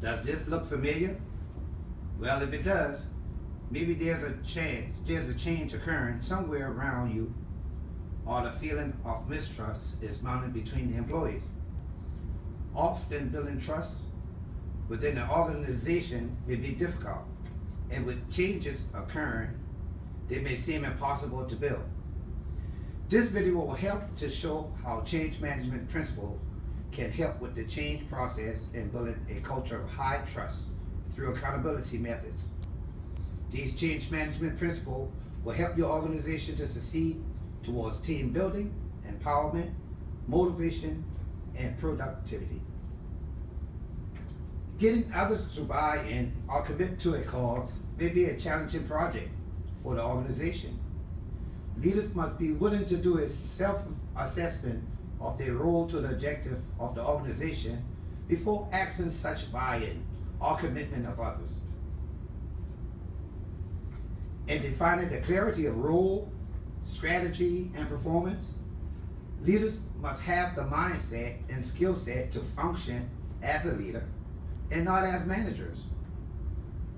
Does this look familiar? Well, if it does, maybe there's a change occurring somewhere around you, or the feeling of mistrust is mounting between the employees. Often building trust within the organization may be difficult, and with changes occurring, they may seem impossible to build. This video will help to show how change management principles can help with the change process and building a culture of high trust through accountability methods. These change management principles will help your organization to succeed towards team building, empowerment, motivation, and productivity. Getting others to buy in or commit to a cause may be a challenging project for the organization. Leaders must be willing to do a self-assessment of their role to the objective of the organization before asking such buy-in or commitment of others. In defining the clarity of role, strategy, and performance, leaders must have the mindset and skill set to function as a leader and not as managers.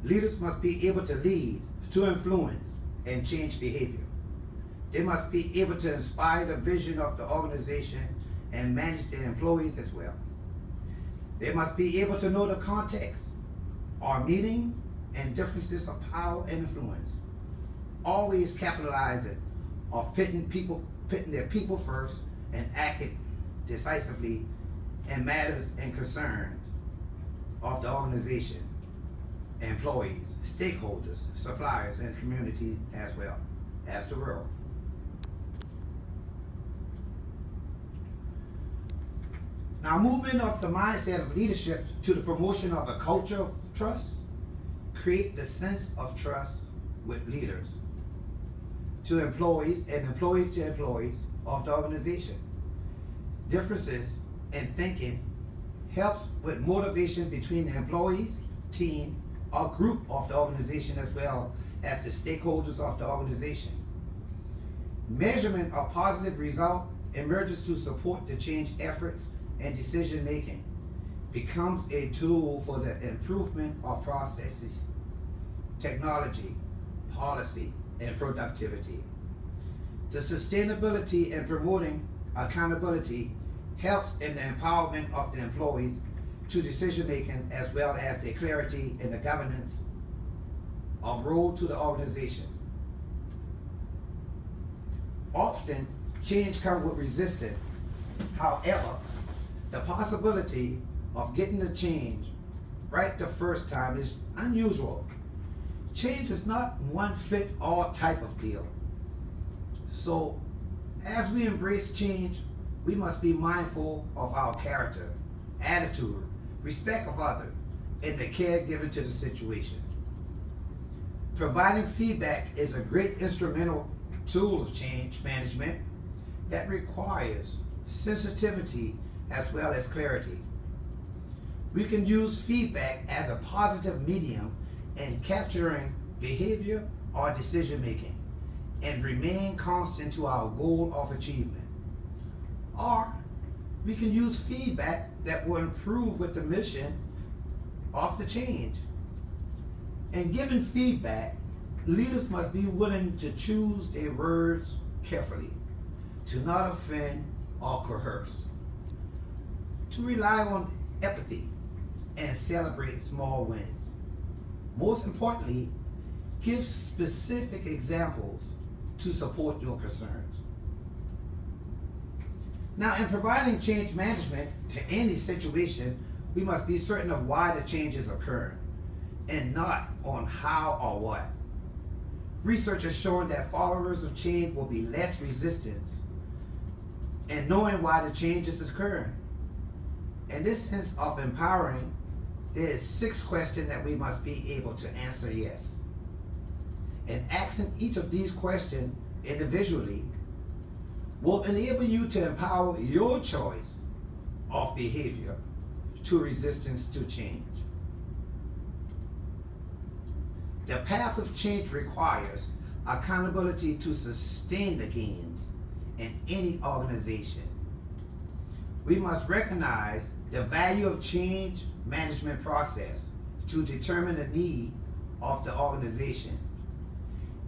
Leaders must be able to lead, to influence, and change behavior. They must be able to inspire the vision of the organization and manage their employees as well. They must be able to know the context or meaning and differences of power and influence, always capitalizing of putting their people first and acting decisively in matters and concerns of the organization, employees, stakeholders, suppliers, and community as well as the world. Now, movement of the mindset of leadership to the promotion of a culture of trust, create the sense of trust with leaders to employees and employees to employees of the organization. Differences in thinking helps with motivation between the employees, team, or group of the organization as well as the stakeholders of the organization. Measurement of positive result emerges to support the change efforts and decision making, becomes a tool for the improvement of processes, technology, policy, and productivity. The sustainability and promoting accountability helps in the empowerment of the employees to decision making as well as the clarity in the governance of role to the organization. Often, change comes with resistance. However, the possibility of getting the change right the first time is unusual. Change is not one fit all type of deal. So, as we embrace change, we must be mindful of our character, attitude, respect of others, and the care given to the situation. Providing feedback is a great instrumental tool of change management that requires sensitivity as well as clarity. We can use feedback as a positive medium in capturing behavior or decision making and remain constant to our goal of achievement. Or we can use feedback that will improve with the mission of the change. In giving feedback, leaders must be willing to choose their words carefully, to not offend or coerce, to rely on empathy and celebrate small wins. Most importantly, give specific examples to support your concerns. Now, in providing change management to any situation, we must be certain of why the change is occurring and not on how or what. Research has shown that followers of change will be less resistant in knowing why the change is occurring. In this sense of empowering, there is 6 questions that we must be able to answer yes. And asking each of these questions individually will enable you to empower your choice of behavior to resistance to change. The path of change requires accountability to sustain the gains in any organization. We must recognize the value of change management process to determine the need of the organization.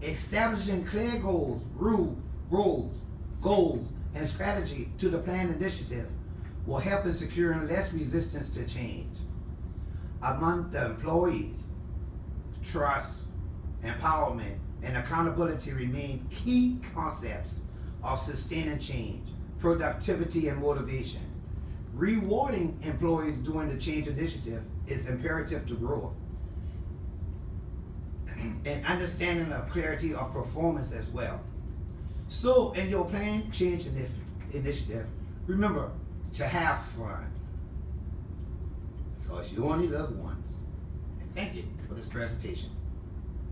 Establishing clear goals, goals, and strategy to the planned initiative will help in securing less resistance to change. Among the employees, trust, empowerment, and accountability remain key concepts of sustaining change, productivity, and motivation. Rewarding employees during the change initiative is imperative to growth. And understanding of clarity of performance as well. So in your planned change initiative, remember to have fun, because you only live once. And thank you for this presentation.